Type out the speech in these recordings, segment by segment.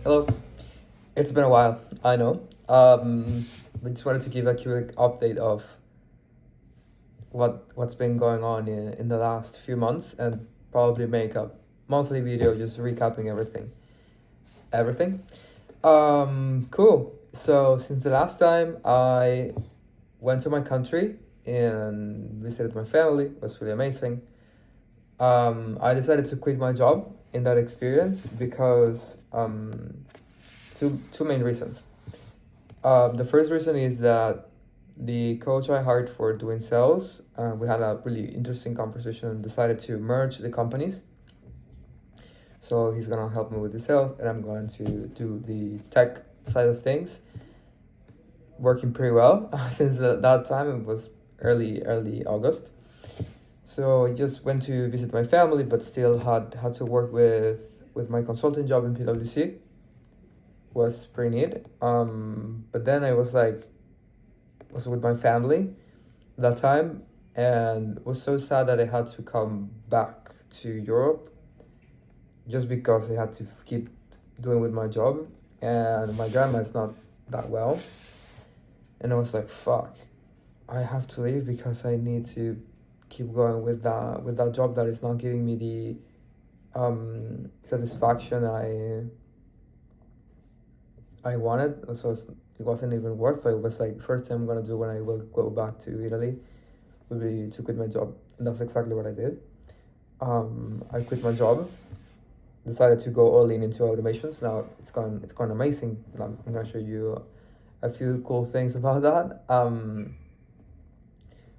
Hello. It's been a while, I know. We just wanted to give a quick update of what's been going on in the last few months and probably make a monthly video just recapping everything. Everything. Cool. So since the last time I went to my country and visited my family, it was really amazing. I decided to quit my job in that experience because two main reasons. The first reason is that the coach I hired for doing sales, we had a really interesting conversation and decided to merge the companies. So he's gonna help me with the sales, and I'm going to do the tech side of things. Working pretty well since that time. It was early August. So I just went to visit my family, but still had to work with my consulting job in PwC. Was pretty neat. But then I was with my family that time, and it was so sad that I had to come back to Europe just because I had to keep doing with my job, and my grandma is not that well, and I was like, fuck, I have to leave because I need to keep going with that job that is not giving me the satisfaction I wanted. So it wasn't even worth it. It was like first thing I'm gonna do when I will go back to Italy would be to quit my job, and that's exactly what I did. I quit my job, decided to go all in into automations. Now it's gone amazing. I'm gonna show you a few cool things about that.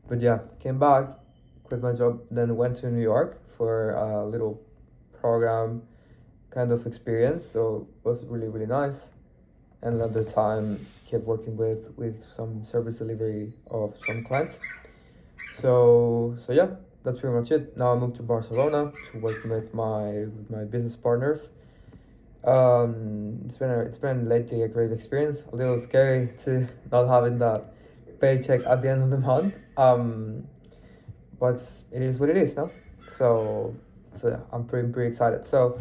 But yeah, came back, quit my job, then went to New York for a little program kind of experience. So it was really nice. And at the time kept working with some service delivery of some clients. So yeah, that's pretty much it. Now I moved to Barcelona to work with my business partners. It's been lately a great experience. A little scary to not having that paycheck at the end of the month. But it is what it is, no? So yeah, I'm pretty excited. So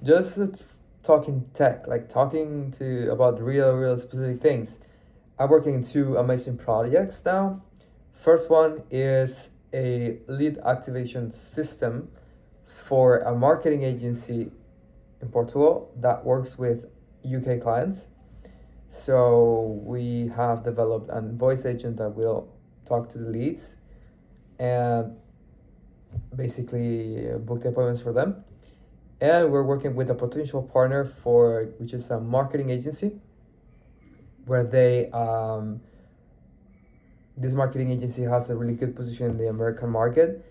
just talking tech, like talking to about real specific things. I'm working in two amazing projects now. First one is a lead activation system for a marketing agency in Portugal that works with UK clients. So we have developed a voice agent that will talk to the leads and basically book the appointments for them. And we're working with a potential partner for which is a marketing agency where this marketing agency has a really good position in the American market,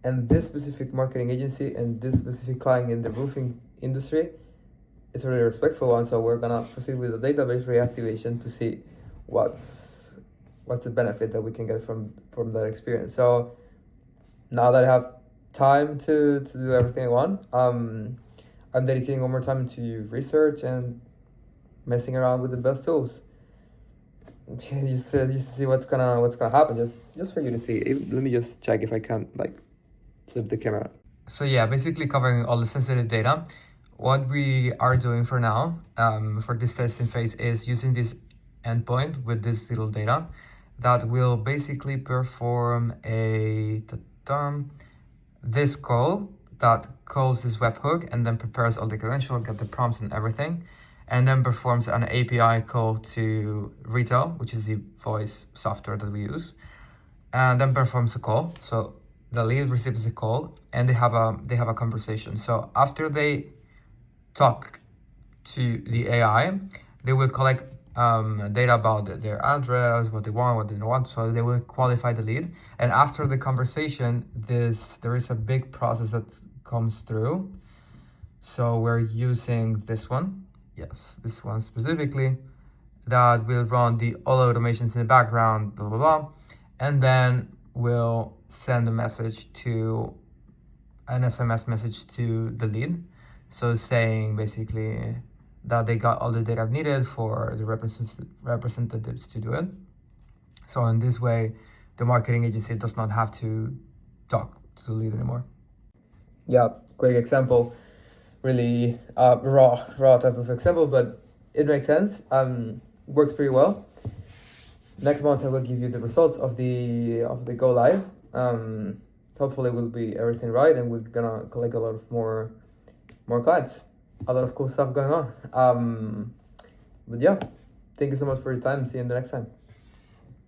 and this specific marketing agency and this specific client in the roofing industry is a really respectful one. So we're gonna proceed with the database reactivation to see what's the benefit that we can get from that experience. So now that I have time to do everything I want, I'm dedicating one more time into research and messing around with the best tools. You see what's gonna happen. Just for you to see. Let me just check if I can like flip the camera. So yeah, basically covering all the sensitive data. What we are doing for now, for this testing phase, is using this endpoint with this little data that will basically perform this call that calls this webhook and then prepares all the credentials, get the prompts and everything, and then performs an API call to Retail, which is the voice software that we use, and then performs a call. So the lead receives a call and they have a conversation. So after they talk to the AI, they will collect data about their address, what they want, what they don't want. So they will qualify the lead. And after the conversation, there is a big process that comes through. So we're using this one. Yes, this one specifically, that will run all automations in the background, blah, blah, blah. And then we'll send an SMS message to the lead. So saying basically that they got all the data needed for the representatives to do it. So in this way, the marketing agency does not have to talk to the lead anymore. Yeah, great example. really raw type of example, but it makes sense. Works pretty well. Next month I will give you the results of the go live. Hopefully will be everything right, and we're gonna collect a lot of more clients. A lot of cool stuff going on. But yeah, thank you so much for your time. See you in the next time.